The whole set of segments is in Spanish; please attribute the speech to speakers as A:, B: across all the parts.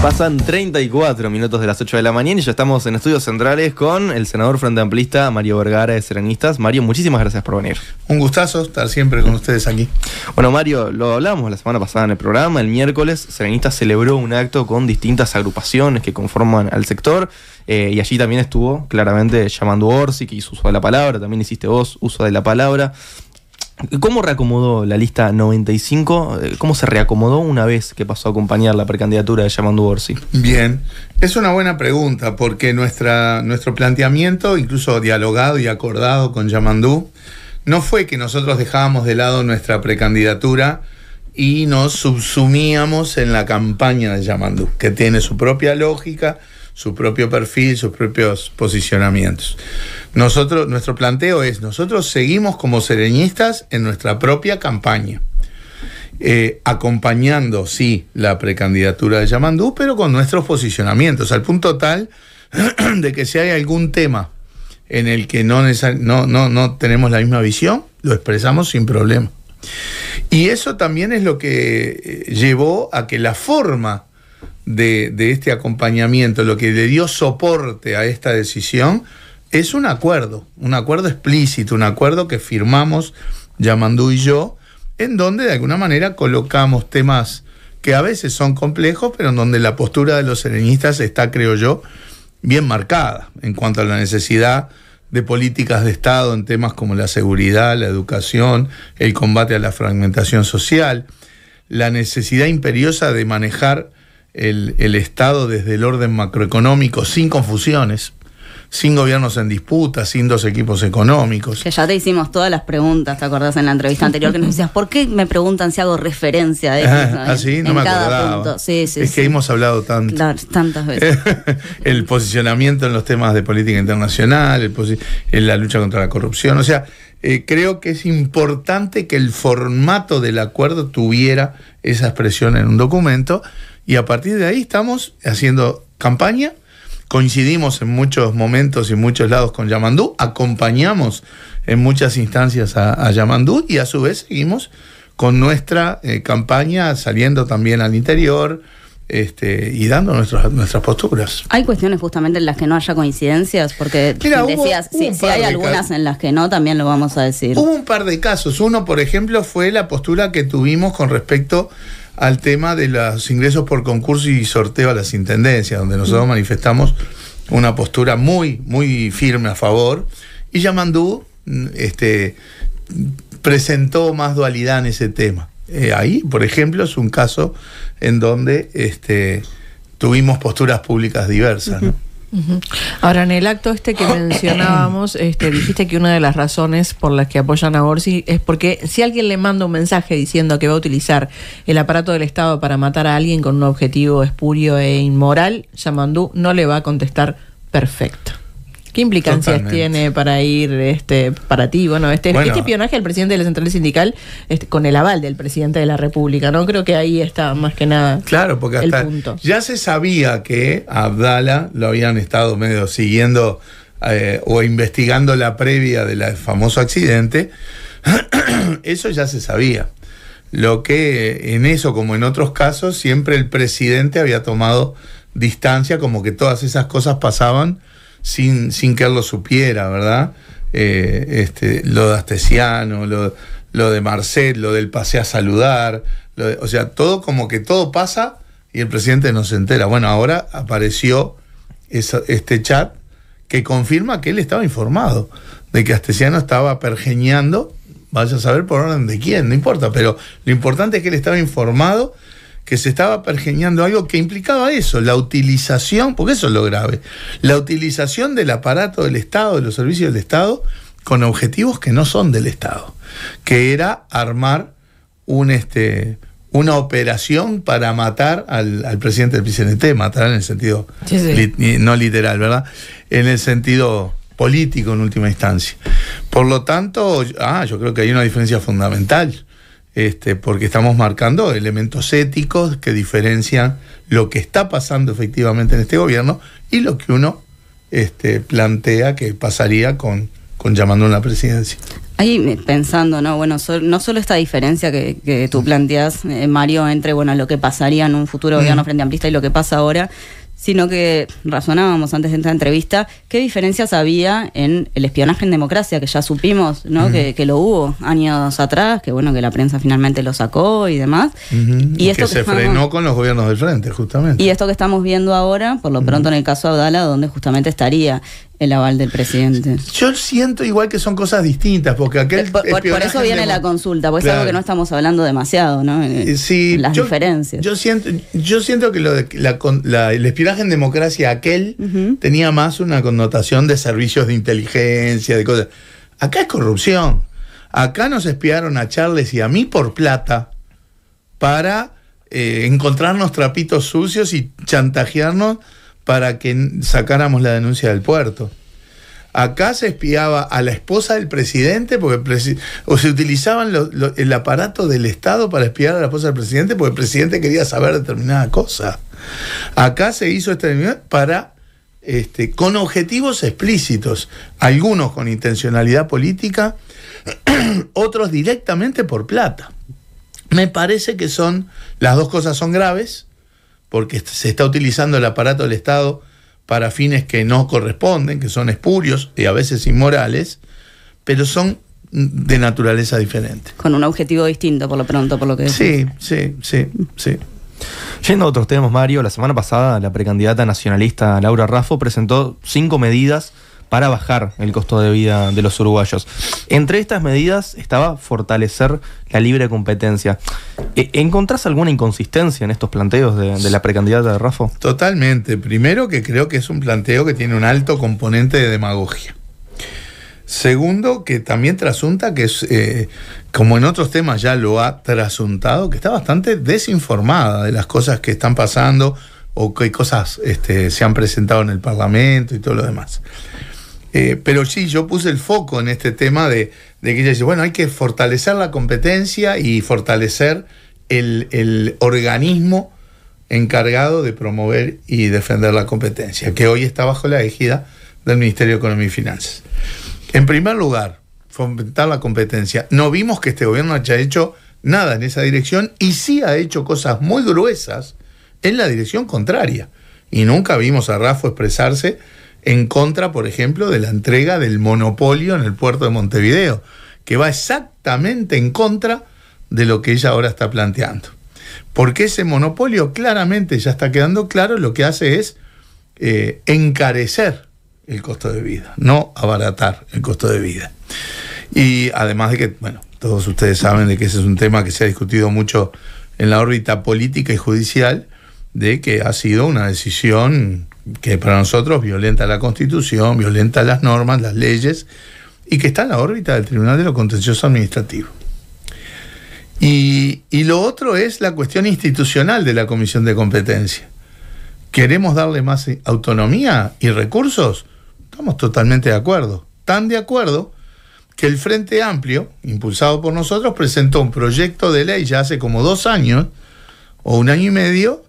A: Pasan 34 minutos de las 8 de la mañana y ya estamos en estudios centrales con el senador frente amplista Mario Vergara de Serenistas. Mario, muchísimas gracias por venir.
B: Un gustazo estar siempre con ustedes aquí.
A: Bueno, Mario, lo hablábamos la semana pasada en el programa. El miércoles Serenistas celebró un acto con distintas agrupaciones que conforman al sector y allí también estuvo claramente Yamandu Orsi, que hizo uso de la palabra, también hiciste vos uso de la palabra. ¿Cómo reacomodó la lista 95? ¿Cómo se reacomodó una vez que pasó a acompañar la precandidatura de Yamandu Orsi?
B: Bien, es una buena pregunta porque nuestro planteamiento, incluso dialogado y acordado con Yamandu, no fue que nosotros dejábamos de lado nuestra precandidatura y nos subsumíamos en la campaña de Yamandu, que tiene su propia lógica, su propio perfil, sus propios posicionamientos. Nuestro planteo es, nosotros seguimos como sereñistas en nuestra propia campaña, acompañando, sí, la precandidatura de Yamandu, pero con nuestros posicionamientos, al punto tal de que si hay algún tema en el que no tenemos la misma visión, lo expresamos sin problema. Y eso también es lo que llevó a que la forma de este acompañamiento, lo que le dio soporte a esta decisión, es un acuerdo explícito, un acuerdo que firmamos Yamandu y yo, en donde de alguna manera colocamos temas que a veces son complejos, pero en donde la postura de los sereñistas está, creo yo, bien marcada en cuanto a la necesidad de políticas de Estado en temas como la seguridad, la educación, el combate a la fragmentación social, la necesidad imperiosa de manejar el Estado desde el orden macroeconómico sin confusiones, sin gobiernos en disputa, sin dos equipos económicos.
C: Que ya te hicimos todas las preguntas, ¿te acordás en la entrevista anterior? Que nos decías, ¿por qué me preguntan si hago referencia a eso?
B: ¿Ah, sí? No me acordaba.
C: Sí,
B: es que hemos hablado tanto.
C: Claro, tantas veces.
B: El posicionamiento en los temas de política internacional, en la lucha contra la corrupción. O sea, creo que es importante que el formato del acuerdo tuviera esa expresión en un documento y a partir de ahí estamos haciendo campaña. Coincidimos en muchos momentos y en muchos lados con Yamandu, acompañamos en muchas instancias a Yamandu y a su vez seguimos con nuestra campaña saliendo también al interior y dando nuestras posturas.
C: ¿Hay cuestiones justamente en las que no haya coincidencias? Porque decías, si hay algunas en las que no, también lo vamos a decir.
B: Hubo un par de casos. Uno, por ejemplo, fue la postura que tuvimos con respecto al tema de los ingresos por concurso y sorteo a las intendencias, donde nosotros manifestamos una postura muy, muy firme a favor, y Yamandu presentó más dualidad en ese tema. Ahí, por ejemplo, es un caso en donde tuvimos posturas públicas diversas, ¿no?
D: Ahora, en el acto que mencionábamos, dijiste que una de las razones por las que apoyan a Orsi es porque si alguien le manda un mensaje diciendo que va a utilizar el aparato del Estado para matar a alguien con un objetivo espurio e inmoral, Yamandu no le va a contestar perfecto. ¿Qué implicancias tiene para ir para ti? Bueno, este espionaje al presidente de la central sindical con el aval del presidente de la República, ¿no? Creo que ahí está más que nada.
B: Claro, porque hasta ya se sabía que a Abdala lo habían estado medio siguiendo o investigando la previa del famoso accidente. Eso ya se sabía. Lo que en eso, como en otros casos, siempre el presidente había tomado distancia, como que todas esas cosas pasaban sin que él lo supiera, ¿verdad? Lo de Astesiano, lo de Marcet, lo del pase a saludar, o sea, todo como que todo pasa y el presidente no se entera. Bueno, ahora apareció este chat que confirma que él estaba informado de que Astesiano estaba pergeñando, vaya a saber por orden de quién, no importa, pero lo importante es que él estaba informado que se estaba pergeñando algo que implicaba eso, la utilización, porque eso es lo grave, la utilización del aparato del Estado, de los servicios del Estado, con objetivos que no son del Estado, que era armar una operación para matar al presidente del PCNT, matar en el sentido no literal, ¿verdad? En el sentido político en última instancia. Por lo tanto, yo creo que hay una diferencia fundamental. Porque estamos marcando elementos éticos que diferencian lo que está pasando efectivamente en este gobierno y lo que uno plantea que pasaría con Yamandu en la presidencia.
C: Ahí pensando, ¿no? Bueno, no solo esta diferencia que tú planteas, Mario, entre lo que pasaría en un futuro gobierno frente amplista y lo que pasa ahora, sino que razonábamos antes de esta entrevista qué diferencias había en el espionaje en democracia, que ya supimos, ¿no? Que lo hubo años atrás, que que la prensa finalmente lo sacó y demás.
B: Y esto que se frenó con los gobiernos del frente, justamente.
C: Y esto que estamos viendo ahora, por lo pronto en el caso Abdala, donde justamente estaría el aval del presidente.
B: Yo siento igual que son cosas distintas, porque aquel
C: por eso viene la consulta, porque es algo que no estamos hablando demasiado, ¿no?
B: Sí,
C: las diferencias.
B: Yo siento que el espionaje en democracia tenía más una connotación de servicios de inteligencia, de cosas. Acá es corrupción. Acá nos espiaron a Charles y a mí por plata para encontrarnos trapitos sucios y chantajearnos para que sacáramos la denuncia del puerto. Acá se espiaba a la esposa del presidente o se utilizaban el aparato del Estado para espiar a la esposa del presidente porque el presidente quería saber determinada cosa. Acá se hizo para con objetivos explícitos, algunos con intencionalidad política, otros directamente por plata. Me parece que las dos cosas son graves, porque se está utilizando el aparato del Estado para fines que no corresponden, que son espurios y a veces inmorales, pero son de naturaleza diferente.
C: Con un objetivo distinto, por lo pronto, por lo que decís.
B: Sí.
A: Yendo a otros temas, Mario, la semana pasada la precandidata nacionalista Laura Raffo presentó 5 medidas para bajar el costo de vida de los uruguayos. Entre estas medidas estaba fortalecer la libre competencia. ¿Encontrás alguna inconsistencia en estos planteos de la precandidata de Raffo?
B: Totalmente. Primero, que creo que es un planteo que tiene un alto componente de demagogia. Segundo, que también trasunta que es, como en otros temas ya lo ha trasuntado, que está bastante desinformada de las cosas que están pasando o qué cosas se han presentado en el Parlamento y todo lo demás. Pero sí, yo puse el foco en este tema de que ella dice, hay que fortalecer la competencia y fortalecer el organismo encargado de promover y defender la competencia, que hoy está bajo la égida del Ministerio de Economía y Finanzas. En primer lugar, fomentar la competencia. No vimos que este gobierno haya hecho nada en esa dirección y sí ha hecho cosas muy gruesas en la dirección contraria. Y nunca vimos a Raffo expresarse en contra, por ejemplo, de la entrega del monopolio en el puerto de Montevideo, que va exactamente en contra de lo que ella ahora está planteando. Porque ese monopolio claramente ya está quedando claro, lo que hace es encarecer el costo de vida, no abaratar el costo de vida. Y además de que, todos ustedes saben de que ese es un tema que se ha discutido mucho en la órbita política y judicial, de que ha sido una decisión que para nosotros violenta la Constitución, violenta las normas, las leyes, y que está en la órbita del Tribunal de lo Contencioso Administrativo. Y lo otro es la cuestión institucional de la Comisión de Competencia. ¿Queremos darle más autonomía y recursos? Estamos totalmente de acuerdo. Tan de acuerdo que el Frente Amplio, impulsado por nosotros, presentó un proyecto de ley ya hace como 2 años, o 1 año y medio,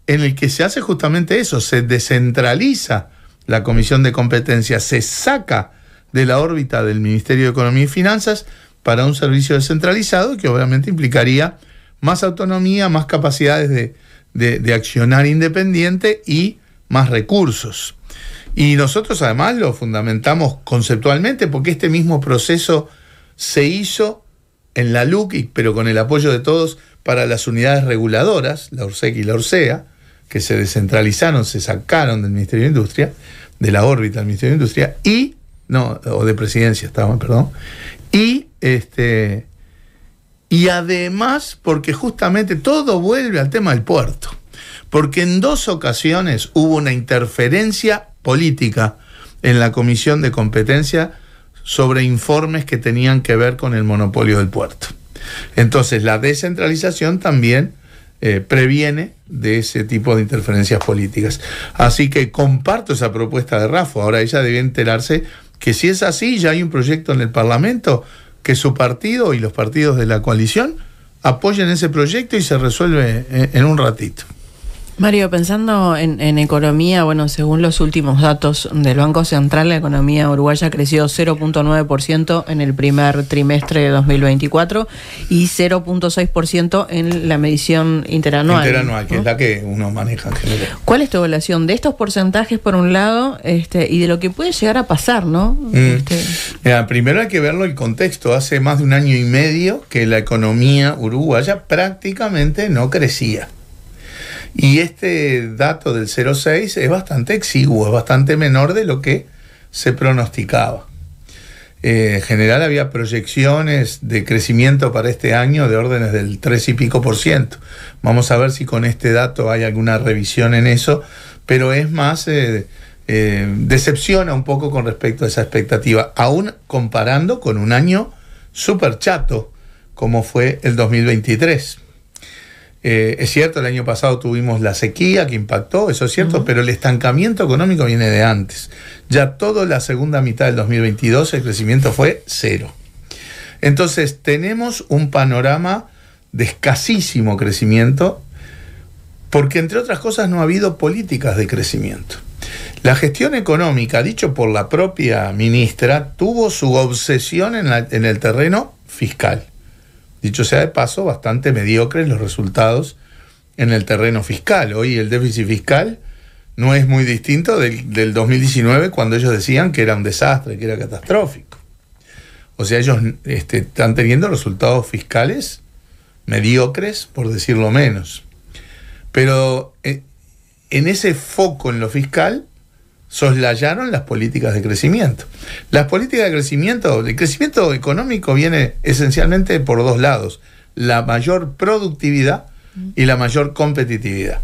B: en el que se hace justamente eso, se descentraliza la Comisión de Competencia, se saca de la órbita del Ministerio de Economía y Finanzas para un servicio descentralizado que obviamente implicaría más autonomía, más capacidades de accionar independiente y más recursos. Y nosotros además lo fundamentamos conceptualmente porque este mismo proceso se hizo en la LUC, pero con el apoyo de todos, para las unidades reguladoras, la URSEC y la URSEA, que se descentralizaron, se sacaron del Ministerio de Industria, de la órbita del Ministerio de Industria, o de Presidencia estaban, perdón, y además porque justamente todo vuelve al tema del puerto, porque en 2 ocasiones hubo una interferencia política en la Comisión de Competencia sobre informes que tenían que ver con el monopolio del puerto. Entonces la descentralización también previene de ese tipo de interferencias políticas. Así que comparto esa propuesta de Raffo. Ahora ella debe enterarse que si es así, ya hay un proyecto en el Parlamento que su partido y los partidos de la coalición apoyen ese proyecto y se resuelve en un ratito.
D: Mario, pensando en economía, bueno, según los últimos datos del Banco Central, la economía uruguaya creció 0.9% en el primer trimestre de 2024 y 0.6% en la medición interanual.
B: Interanual, que es la que uno maneja en general.
D: ¿Cuál es tu evaluación de estos porcentajes, por un lado, y de lo que puede llegar a pasar, no?
B: Mira, primero hay que verlo el contexto. Hace más de 1 año y medio que la economía uruguaya prácticamente no crecía. Y este dato del 0,6 es bastante exiguo, es bastante menor de lo que se pronosticaba. En general había proyecciones de crecimiento para este año de órdenes del 3 y pico %. Vamos a ver si con este dato hay alguna revisión en eso, pero es más, decepciona un poco con respecto a esa expectativa, aún comparando con un año súper chato como fue el 2023. Es cierto, el año pasado tuvimos la sequía que impactó, eso es cierto, pero el estancamiento económico viene de antes. Ya toda la segunda mitad del 2022 el crecimiento fue 0. Entonces tenemos un panorama de escasísimo crecimiento porque, entre otras cosas, no ha habido políticas de crecimiento. La gestión económica, dicho por la propia ministra, tuvo su obsesión en el terreno fiscal. Dicho sea de paso, bastante mediocres los resultados en el terreno fiscal. Hoy el déficit fiscal no es muy distinto del 2019, cuando ellos decían que era un desastre, que era catastrófico. O sea, ellos están teniendo resultados fiscales mediocres, por decirlo menos. Pero en ese foco en lo fiscal soslayaron las políticas de crecimiento. Las políticas de crecimiento, el crecimiento económico viene esencialmente por dos lados: la mayor productividad y la mayor competitividad.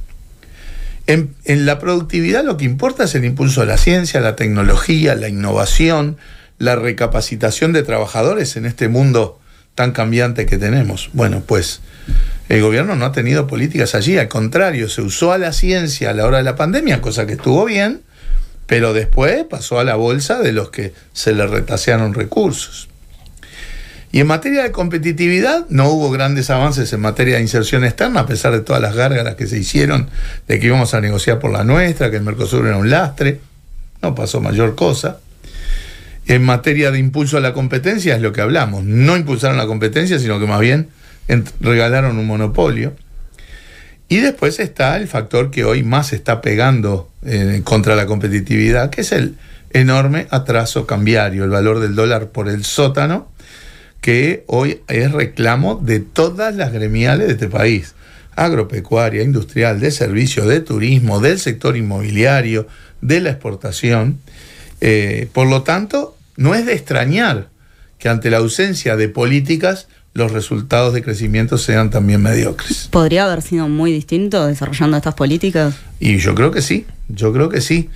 B: En la productividad lo que importa es el impulso a la ciencia, la tecnología, la innovación, la recapacitación de trabajadores en este mundo tan cambiante que tenemos. Bueno, pues el gobierno no ha tenido políticas allí, al contrario, se usó a la ciencia a la hora de la pandemia, cosa que estuvo bien, pero después pasó a la bolsa de los que se le retasearon recursos. Y en materia de competitividad no hubo grandes avances en materia de inserción externa, a pesar de todas las gárgaras que se hicieron de que íbamos a negociar por la nuestra, que el Mercosur era un lastre. No pasó mayor cosa. En materia de impulso a la competencia es lo que hablamos. No impulsaron la competencia, sino que más bien regalaron un monopolio. Y después está el factor que hoy más está pegando contra la competitividad, que es el enorme atraso cambiario, el valor del dólar por el sótano, que hoy es reclamo de todas las gremiales de este país: agropecuaria, industrial, de servicio, de turismo, del sector inmobiliario, de la exportación. Por lo tanto, no es de extrañar que ante la ausencia de políticas los resultados de crecimiento sean también mediocres.
C: ¿Podría haber sido muy distinto desarrollando estas políticas?
B: Y yo creo que sí, yo creo que sí.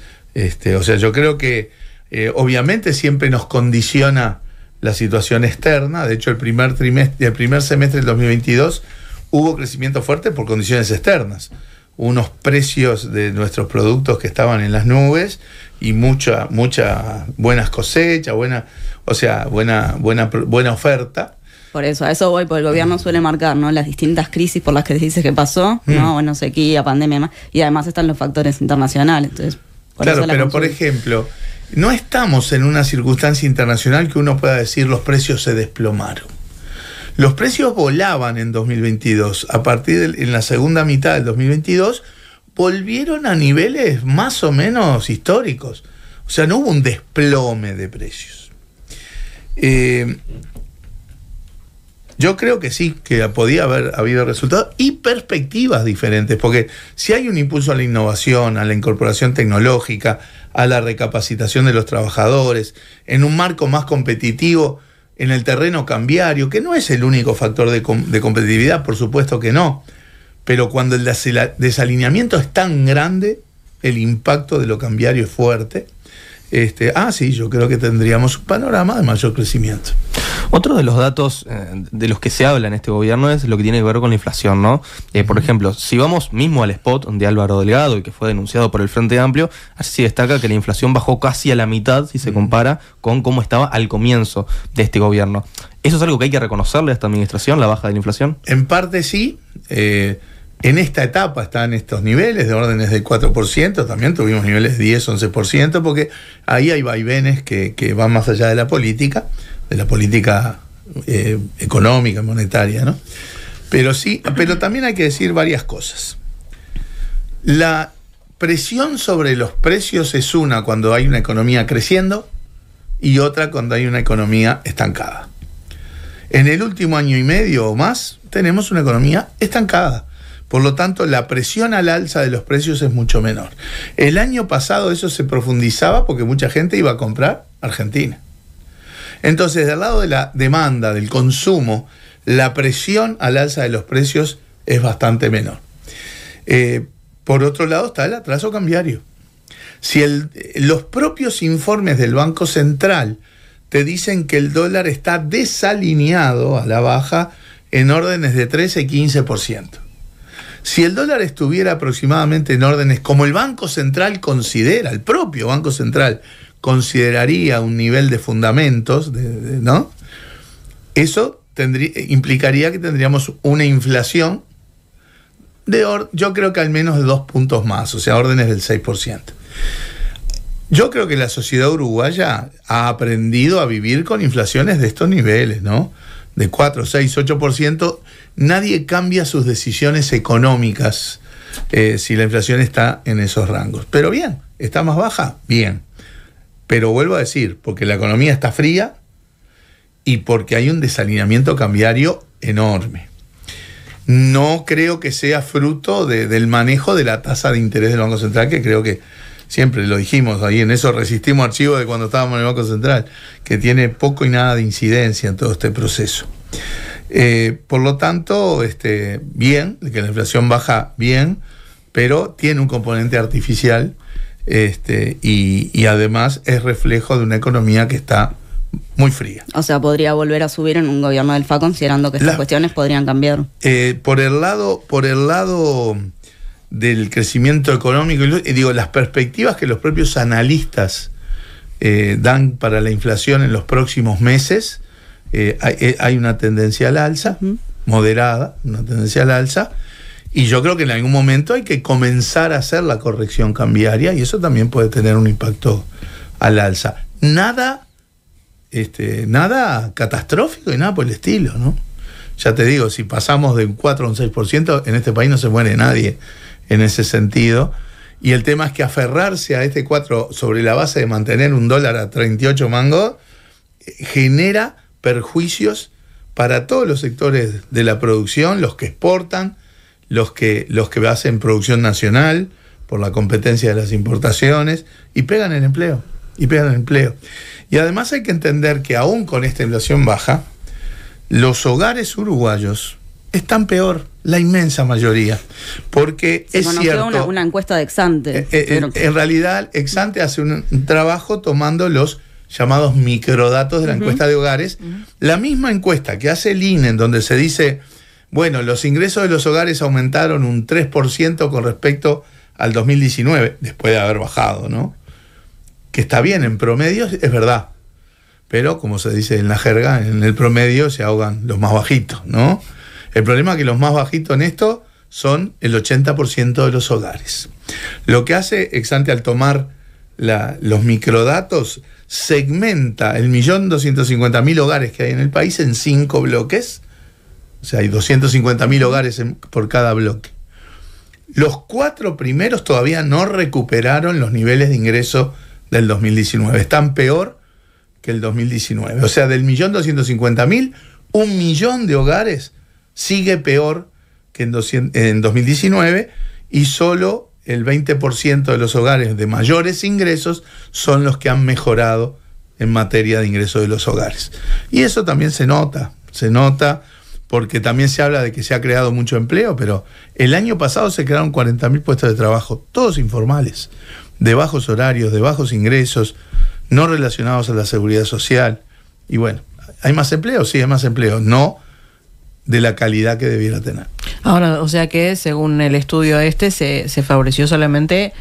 B: O sea, yo creo que obviamente siempre nos condiciona la situación externa. De hecho, el primer semestre del 2022 hubo crecimiento fuerte por condiciones externas. Unos precios de nuestros productos que estaban en las nubes y mucha buenas cosechas, buena oferta.
C: Por eso, a eso voy, porque el gobierno suele marcar, ¿no?, las distintas crisis por las que dices que pasó, ¿no? Bueno, sequía, pandemia, y además están los factores internacionales. Entonces,
B: claro, pero por ejemplo, no estamos en una circunstancia internacional que uno pueda decir los precios se desplomaron. Los precios volaban en 2022. A partir en la segunda mitad del 2022 volvieron a niveles más o menos históricos. O sea, no hubo un desplome de precios. Yo creo que sí, que podía haber habido resultados y perspectivas diferentes, porque si hay un impulso a la innovación, a la incorporación tecnológica, a la recapacitación de los trabajadores, en un marco más competitivo en el terreno cambiario, que no es el único factor de competitividad, por supuesto que no, pero cuando el desalineamiento es tan grande, el impacto de lo cambiario es fuerte. Sí, yo creo que tendríamos un panorama de mayor crecimiento.
A: Otro de los datos de los que se habla en este gobierno es lo que tiene que ver con la inflación, ¿no? Por ejemplo, si vamos mismo al spot de Álvaro Delgado, y que fue denunciado por el Frente Amplio, así destaca que la inflación bajó casi a la mitad si se compara con cómo estaba al comienzo de este gobierno. ¿Eso es algo que hay que reconocerle a esta administración, la baja de la inflación?
B: En parte sí. En esta etapa están estos niveles de órdenes del 4%, también tuvimos niveles de 10, 11%, porque ahí hay vaivenes que van más allá de la política económica, monetaria, ¿no? Pero también hay que decir varias cosas. La presión sobre los precios es una cuando hay una economía creciendo y otra cuando hay una economía estancada. En el último año y medio o más tenemos una economía estancada. Por lo tanto, la presión al alza de los precios es mucho menor. El año pasado eso se profundizaba porque mucha gente iba a comprar Argentina. Entonces, del lado de la demanda, del consumo, la presión al alza de los precios es bastante menor. Por otro lado está el atraso cambiario. Si los propios informes del Banco Central te dicen que el dólar está desalineado a la baja en órdenes de 13-15%. Si el dólar estuviera aproximadamente en órdenes como el Banco Central considera, el propio Banco Central consideraría un nivel de fundamentos, ¿no? Eso implicaría que tendríamos una inflación yo creo que al menos de 2 puntos más, o sea, órdenes del 6%. Yo creo que la sociedad uruguaya ha aprendido a vivir con inflaciones de estos niveles, ¿no? De 4, 6, 8%. Nadie cambia sus decisiones económicas si la inflación está en esos rangos. Pero bien, ¿está más baja? Bien. Pero vuelvo a decir, porque la economía está fría y porque hay un desalineamiento cambiario enorme. No creo que sea fruto del manejo de la tasa de interés del Banco Central, que creo que siempre lo dijimos, ahí en eso resistimos archivo de cuando estábamos en el Banco Central, que tiene poco y nada de incidencia en todo este proceso. Por lo tanto, bien, que la inflación baja bien, pero tiene un componente artificial y además es reflejo de una economía que está muy fría.
C: O sea, podría volver a subir en un gobierno del FA considerando que estas cuestiones podrían cambiar.
B: Por el lado del crecimiento económico, las perspectivas que los propios analistas dan para la inflación en los próximos meses, hay una tendencia al alza, moderada, una tendencia al alza, y yo creo que en algún momento hay que comenzar a hacer la corrección cambiaria, y eso también puede tener un impacto al alza. Nada catastrófico y nada por el estilo, ¿no? Ya te digo, si pasamos de un 4 a un 6%, en este país no se muere nadie en ese sentido. Y el tema es que aferrarse a este 4 sobre la base de mantener un dólar a 38 mangos genera perjuicios para todos los sectores de la producción, los que exportan, los que hacen producción nacional por la competencia de las importaciones, y pegan el empleo. Y además hay que entender que aún con esta inflación baja, los hogares uruguayos están peor, la inmensa mayoría, porque es cierto...
C: una encuesta de Exante.
B: En realidad, Exante hace un trabajo tomando los llamados microdatos de la encuesta de hogares. La misma encuesta que hace el INE, en donde se dice, bueno, los ingresos de los hogares aumentaron un 3% con respecto al 2019, después de haber bajado, ¿no? Que está bien, en promedio es verdad, pero como se dice en la jerga, en el promedio se ahogan los más bajitos, ¿no? El problema es que los más bajitos en esto son el 80% de los hogares. Lo que hace Exante al tomar los microdatos, segmenta el 1.250.000 hogares que hay en el país en 5 bloques, o sea, hay 250.000 hogares por cada bloque. Los 4 primeros todavía no recuperaron los niveles de ingreso del 2019. Están peor que el 2019. O sea, del 1.250.000, 1 millón de hogares sigue peor que en 2019, y solo el 20% de los hogares de mayores ingresos son los que han mejorado en materia de ingreso de los hogares. Y eso también se nota porque también se habla de que se ha creado mucho empleo, pero el año pasado se crearon 40.000 puestos de trabajo, todos informales, de bajos horarios, de bajos ingresos, no relacionados a la seguridad social. Y bueno, ¿hay más empleo? Sí, hay más empleo, no de la calidad que debiera tener.
D: Ahora, o sea que según el estudio se favoreció solamente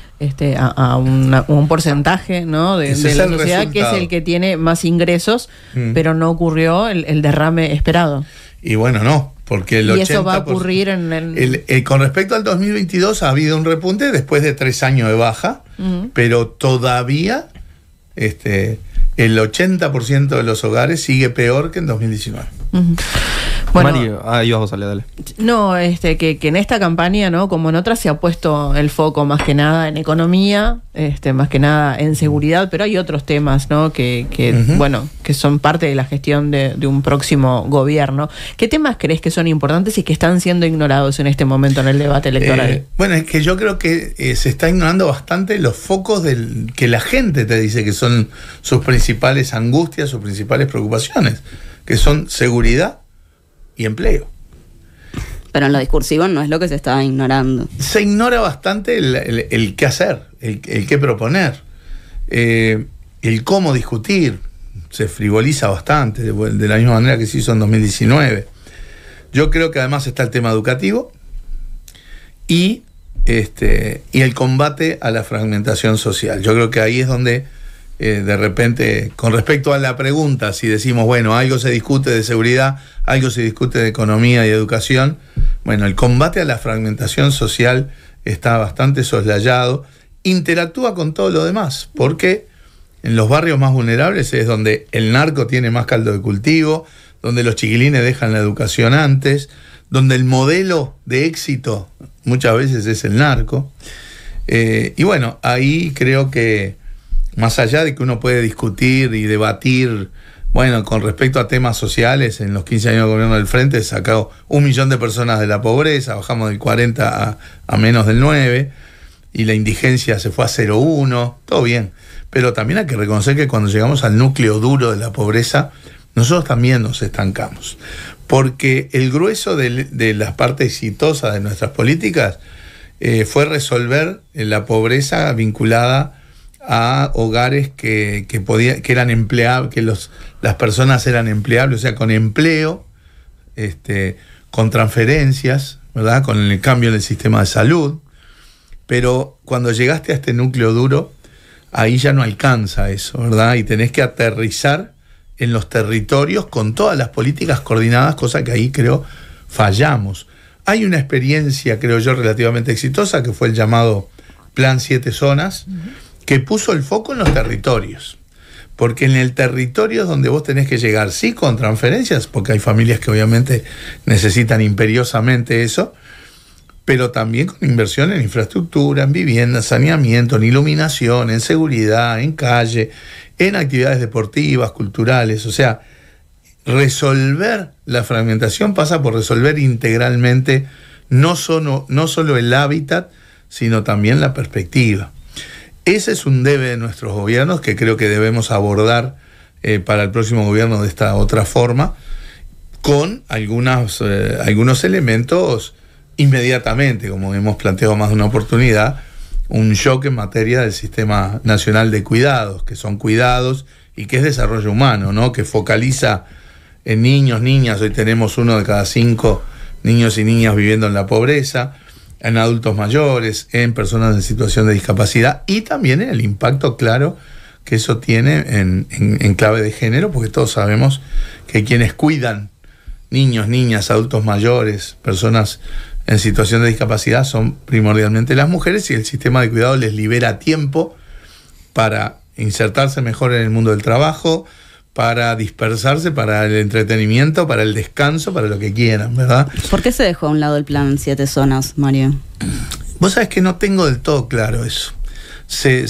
D: a un porcentaje, ¿no? de la sociedad, que es el que tiene más ingresos, pero no ocurrió el derrame esperado.
B: Y bueno, no, Porque el
D: ¿Y
B: 80%,
D: eso va a ocurrir en el...?
B: Con respecto al 2022 ha habido un repunte después de 3 años de baja, pero todavía el 80% de los hogares sigue peor que en 2019.
D: Bueno,
A: Mario, ibas vos, dale.
D: No, que en esta campaña, ¿no? Como en otras, se ha puesto el foco más que nada en economía, más que nada en seguridad, pero hay otros temas, ¿no? Que son parte de la gestión de un próximo gobierno. ¿Qué temas crees que son importantes y que están siendo ignorados en este momento en el debate electoral?
B: Bueno, es que yo creo que se está ignorando bastante los focos que la gente te dice que son sus principales angustias, sus principales preocupaciones, que son seguridad y empleo.
C: Pero en lo discursivo no es lo que se está ignorando.
B: Se ignora bastante el qué hacer, el qué proponer, el cómo discutir. Se frivoliza bastante, de la misma manera que se hizo en 2019. Yo creo que además está el tema educativo y el combate a la fragmentación social. Yo creo que ahí es donde de repente, con respecto a la pregunta, si decimos, bueno, algo se discute de seguridad, algo se discute de economía y educación, bueno, el combate a la fragmentación social está bastante soslayado, interactúa con todo lo demás, porque en los barrios más vulnerables es donde el narco tiene más caldo de cultivo, donde los chiquilines dejan la educación antes, donde el modelo de éxito muchas veces es el narco. Y bueno, ahí creo que más allá de que uno puede discutir y debatir, bueno, con respecto a temas sociales, en los 15 años de gobierno del Frente sacado 1 millón de personas de la pobreza, bajamos del 40 a menos del 9, y la indigencia se fue a 0,1, todo bien. Pero también hay que reconocer que cuando llegamos al núcleo duro de la pobreza, nosotros también nos estancamos. Porque el grueso de las partes exitosas de nuestras políticas fue resolver la pobreza vinculada a hogares que eran empleables, que las personas eran empleables, o sea, con empleo, con transferencias, ¿verdad? Con el cambio en el sistema de salud. Pero cuando llegaste a este núcleo duro, ahí ya no alcanza eso, ¿verdad? Y tenés que aterrizar en los territorios con todas las políticas coordinadas, cosa que ahí creo fallamos. Hay una experiencia, creo yo, relativamente exitosa, que fue el llamado Plan 7 Zonas, que puso el foco en los territorios. Porque en el territorio es donde vos tenés que llegar, sí, con transferencias, porque hay familias que obviamente necesitan imperiosamente eso, pero también con inversión en infraestructura, en vivienda, saneamiento, en iluminación, en seguridad, en calle, en actividades deportivas, culturales. O sea, resolver la fragmentación pasa por resolver integralmente no solo el hábitat, sino también la perspectiva. Ese es un debe de nuestros gobiernos que creo que debemos abordar para el próximo gobierno de esta otra forma, con algunos elementos inmediatamente, como hemos planteado más de una oportunidad, un shock en materia del Sistema Nacional de Cuidados, que son cuidados y que es desarrollo humano, ¿no? Que focaliza en niños, niñas. Hoy tenemos 1 de cada 5 niños y niñas viviendo en la pobreza, en adultos mayores, en personas en situación de discapacidad, y también en el impacto claro que eso tiene en clave de género, porque todos sabemos que quienes cuidan niños, niñas, adultos mayores, personas en situación de discapacidad son primordialmente las mujeres, y el sistema de cuidado les libera tiempo para insertarse mejor en el mundo del trabajo, para dispersarse, para el entretenimiento, para el descanso, para lo que quieran, ¿verdad?
C: ¿Por qué se dejó a un lado el Plan 7 Zonas, Mario?
B: Vos sabés que no tengo del todo claro eso. Se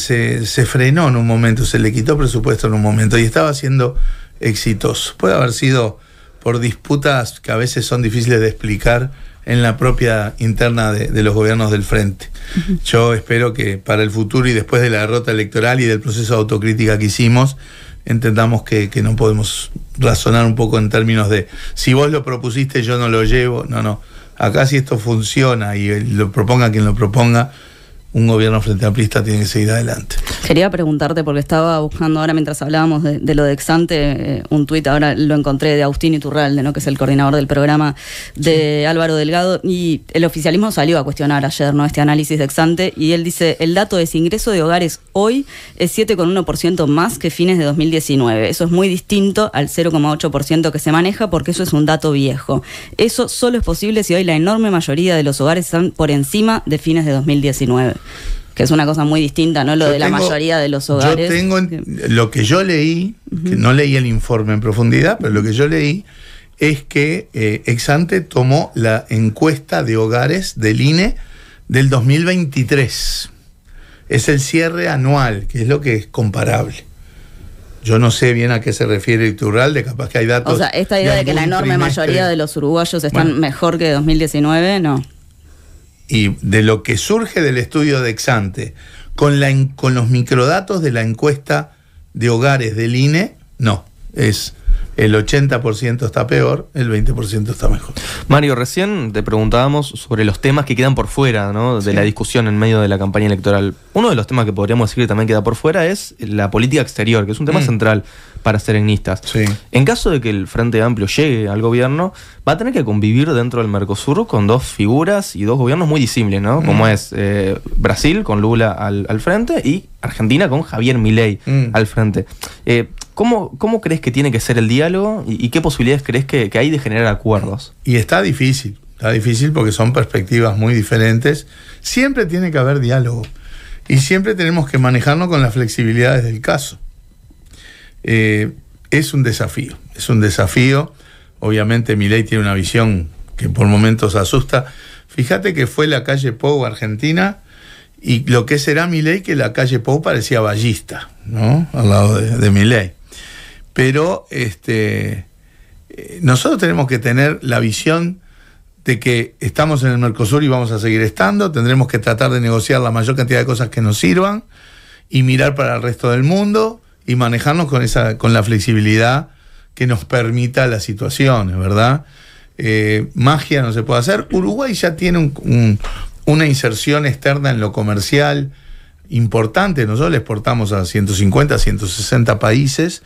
B: frenó en un momento, se le quitó presupuesto en un momento y estaba siendo exitoso. Puede haber sido por disputas que a veces son difíciles de explicar en la propia interna de los gobiernos del Frente. Yo espero que para el futuro y después de la derrota electoral y del proceso de autocrítica que hicimos, entendamos que no podemos razonar un poco en términos de si vos lo propusiste yo no lo llevo. No. Acá si esto funciona y lo proponga quien lo proponga, un gobierno frente amplista tiene que seguir adelante.
C: Quería preguntarte, porque estaba buscando ahora mientras hablábamos de lo de Exante, un tuit, ahora lo encontré, de Agustín Iturralde, ¿no?, que es el coordinador del programa de Álvaro Delgado, y el oficialismo salió a cuestionar ayer, ¿no?, este análisis de Exante, y él dice: el dato de ingreso de hogares hoy es 7,1% más que fines de 2019. Eso es muy distinto al 0,8% que se maneja, porque eso es un dato viejo. Eso solo es posible si hoy la enorme mayoría de los hogares están por encima de fines de 2019. Que es una cosa muy distinta, ¿no? Lo de la mayoría de los hogares.
B: Yo tengo lo que yo leí, que no leí el informe en profundidad, pero lo que yo leí es que Exante tomó la encuesta de hogares del INE del 2023. Es el cierre anual, que es lo que es comparable. Yo no sé bien a qué se refiere Iturralde, capaz que hay datos.
C: O sea, esta idea de que la enorme mayoría de los uruguayos están mejor que 2019, no.
B: Y de lo que surge del estudio de Exante, con los microdatos de la encuesta de hogares del INE, no. Es el 80% está peor, el 20% está mejor.
A: Mario, recién te preguntábamos sobre los temas que quedan por fuera, ¿no?, de la discusión en medio de la campaña electoral. Uno de los temas que podríamos decir que también queda por fuera es la política exterior, que es un tema central para serenistas. Sí. En caso de que el Frente Amplio llegue al gobierno, va a tener que convivir dentro del Mercosur con dos figuras y dos gobiernos muy disímiles, ¿no? Como es Brasil con Lula al frente y Argentina con Javier Milei al frente. ¿Cómo crees que tiene que ser el diálogo y qué posibilidades crees que hay de generar acuerdos?
B: Y está difícil porque son perspectivas muy diferentes. Siempre tiene que haber diálogo y siempre tenemos que manejarnos con las flexibilidades del caso. Es un desafío. Obviamente Milei tiene una visión que por momentos asusta. Fíjate que fue la calle Pou Argentina, y lo que será Milei, que la calle Pou parecía ballista, ¿no?, al lado de Milei. Pero nosotros tenemos que tener la visión de que estamos en el Mercosur y vamos a seguir estando. Tendremos que tratar de negociar la mayor cantidad de cosas que nos sirvan y mirar para el resto del mundo y manejarnos con la flexibilidad que nos permita las situaciones, ¿verdad? Magia no se puede hacer. Uruguay ya tiene una inserción externa en lo comercial importante. Nosotros le exportamos a 150, 160 países.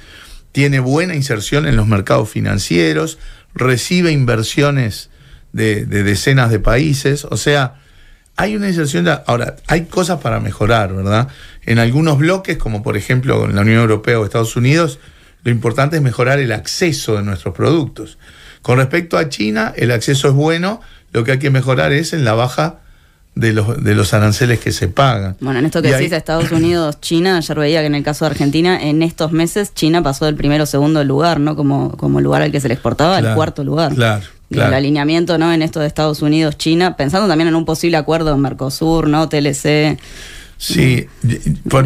B: Tiene buena inserción en los mercados financieros, recibe inversiones de decenas de países. O sea, hay una inserción. Ahora, hay cosas para mejorar, ¿verdad? En algunos bloques, como por ejemplo en la Unión Europea o Estados Unidos, lo importante es mejorar el acceso de nuestros productos. Con respecto a China, el acceso es bueno, lo que hay que mejorar es en la baja de los aranceles que se pagan.
C: Bueno, en esto que decís, Estados Unidos, China, ayer veía que en el caso de Argentina, en estos meses, China pasó del primero o segundo lugar, ¿no? Como lugar al que se le exportaba, al cuarto lugar. Claro. El alineamiento, ¿no?, en esto de Estados Unidos, China, pensando también en un posible acuerdo en Mercosur, ¿no?, TLC.
B: Sí,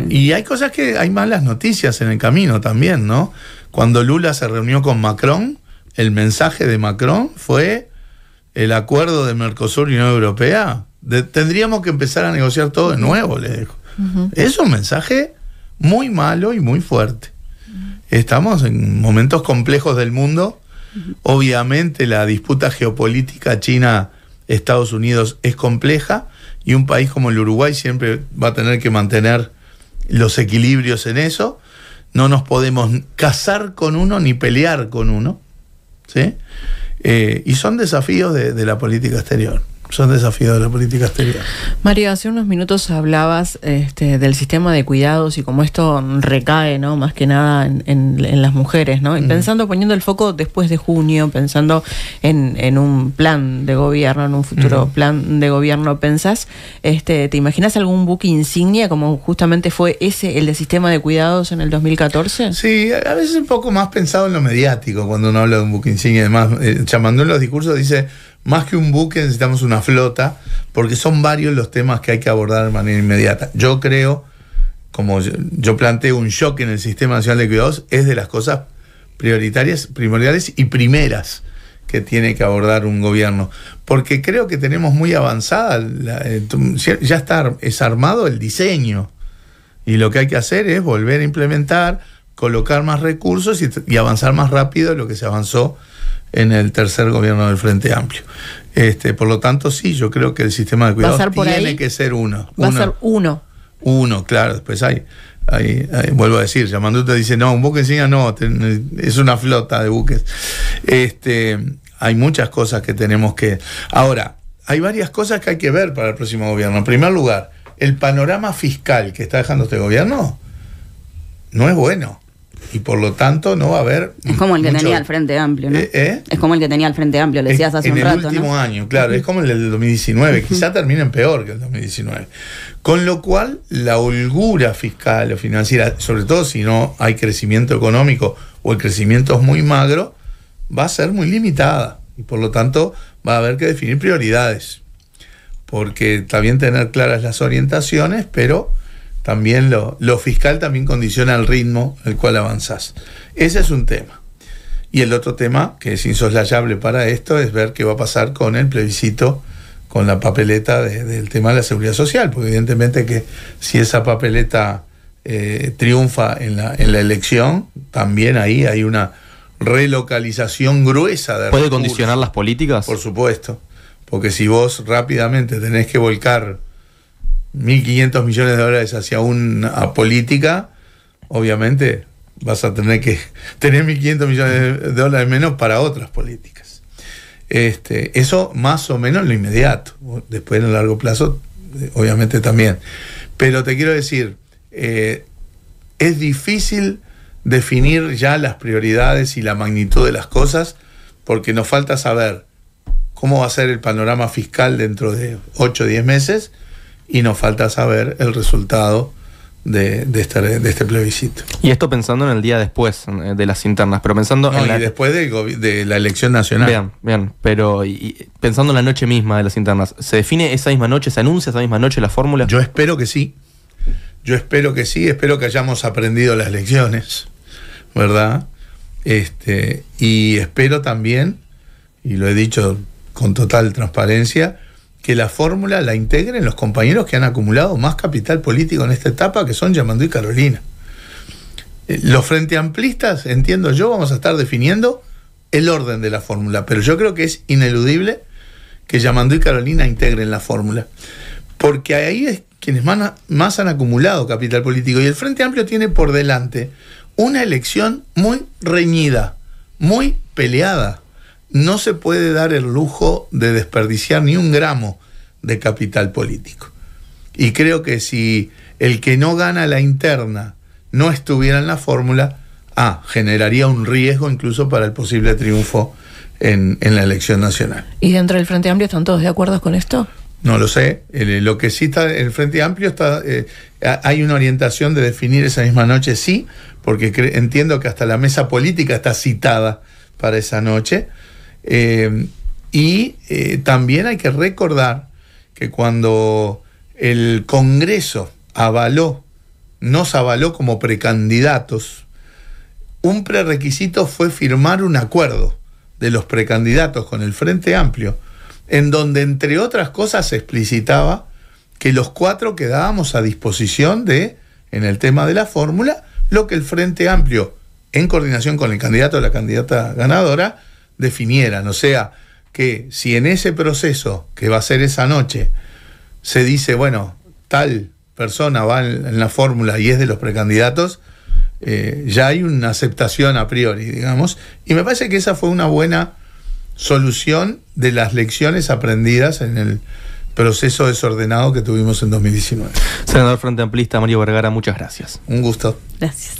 B: y hay cosas que hay malas noticias en el camino también, ¿no? Cuando Lula se reunió con Macron, el mensaje de Macron fue el acuerdo de Mercosur y Unión Europea. Tendríamos que empezar a negociar todo de nuevo, le dijo. Es un mensaje muy malo y muy fuerte. Estamos en momentos complejos del mundo. Obviamente la disputa geopolítica China-Estados Unidos es compleja, y un país como el Uruguay siempre va a tener que mantener los equilibrios en eso. No nos podemos casar con uno ni pelear con uno, ¿sí? Y son desafíos de la política exterior. Son desafíos de la política exterior.
D: Mario, hace unos minutos hablabas del sistema de cuidados y cómo esto recae, ¿no?, más que nada en las mujeres, ¿no? Y poniendo el foco después de junio, pensando en un plan de gobierno, en un futuro plan de gobierno, ¿pensás, te imaginas algún buque insignia como justamente fue el de sistema de cuidados en el 2014?
B: Sí, a veces un poco más pensado en lo mediático cuando uno habla de un buque insignia. Además, Chamandú en los discursos dice: más que un buque necesitamos una flota, porque son varios los temas que hay que abordar de manera inmediata. Yo creo, como yo planteo, un shock en el Sistema Nacional de Cuidados es de las cosas primordiales y primeras que tiene que abordar un gobierno, porque creo que tenemos muy avanzada, ya es armado el diseño, y lo que hay que hacer es volver a implementar, colocar más recursos y avanzar más rápido de lo que se avanzó en el tercer gobierno del Frente Amplio. Por lo tanto, sí, yo creo que el sistema de cuidados tiene que ser uno.
D: Va a ser uno.
B: Uno, claro. Después hay vuelvo a decir, Yamandú te dice, no, un buque insignia no, es una flota de buques. Hay muchas cosas que tenemos que... Ahora, hay varias cosas que hay que ver para el próximo gobierno. En primer lugar, el panorama fiscal que está dejando este gobierno no es bueno. Y por lo tanto no va a haber...
C: Es como el que tenía el Frente Amplio, ¿no? Es como el que tenía el Frente Amplio, le decías hace un rato,
B: en el último año, claro, es como el del 2019, quizá terminen peor que el 2019. Con lo cual, la holgura fiscal o financiera, sobre todo si no hay crecimiento económico o el crecimiento es muy magro, va a ser muy limitada. Y por lo tanto va a haber que definir prioridades. Porque está bien tener claras las orientaciones, pero... también lo fiscal también condiciona el ritmo al cual avanzás. Ese es un tema. Y el otro tema, que es insoslayable para esto, es ver qué va a pasar con el plebiscito, con la papeleta del tema de la seguridad social, porque evidentemente que si esa papeleta triunfa en la elección, también ahí hay una relocalización gruesa de
A: ¿Puede
B: recursos.
A: condicionar las políticas?
B: Por supuesto, porque si vos rápidamente tenés que volcar 1.500 millones de dólares hacia una política, obviamente vas a tener que tener 1.500 millones de dólares menos para otras políticas. Eso más o menos en lo inmediato. Después en el largo plazo, obviamente también. Pero te quiero decir, es difícil definir ya las prioridades y la magnitud de las cosas, porque nos falta saber cómo va a ser el panorama fiscal dentro de 8 o 10 meses, y nos falta saber el resultado de este plebiscito.
A: Y esto pensando en el día después de las internas, pero pensando
B: y después de la elección nacional.
A: Bien, pero y pensando en la noche misma de las internas, ¿se define esa misma noche, se anuncia esa misma noche la fórmula?
B: Yo espero que sí. Espero que hayamos aprendido las lecciones, ¿verdad? Y espero también, y lo he dicho con total transparencia, que la fórmula la integren los compañeros que han acumulado más capital político en esta etapa, que son Yamandú y Carolina. Los frente amplistas, entiendo yo, vamos a estar definiendo el orden de la fórmula, pero yo creo que es ineludible que Yamandú y Carolina integren la fórmula, porque ahí es quienes más han acumulado capital político, y el Frente Amplio tiene por delante una elección muy reñida, muy peleada. No se puede dar el lujo de desperdiciar ni un gramo de capital político. Y creo que si el que no gana la interna no estuviera en la fórmula, generaría un riesgo incluso para el posible triunfo en la elección nacional.
D: ¿Y dentro del Frente Amplio están todos de acuerdo con esto?
B: No lo sé. Lo que sí está en el Frente Amplio hay una orientación de definir esa misma noche, sí, porque entiendo que hasta la mesa política está citada para esa noche. También hay que recordar que cuando el Congreso nos avaló como precandidatos, un prerequisito fue firmar un acuerdo de los precandidatos con el Frente Amplio, en donde entre otras cosas se explicitaba que los 4 quedábamos a disposición en el tema de la fórmula, lo que el Frente Amplio, en coordinación con el candidato o la candidata ganadora, definieran. O sea, que si en ese proceso que va a ser esa noche se dice, bueno, tal persona va en la fórmula y es de los precandidatos, ya hay una aceptación a priori, digamos, y me parece que esa fue una buena solución de las lecciones aprendidas en el proceso desordenado que tuvimos en 2019.
A: Senador Frente Amplista Mario Vergara, muchas gracias.
B: Un gusto.
C: Gracias.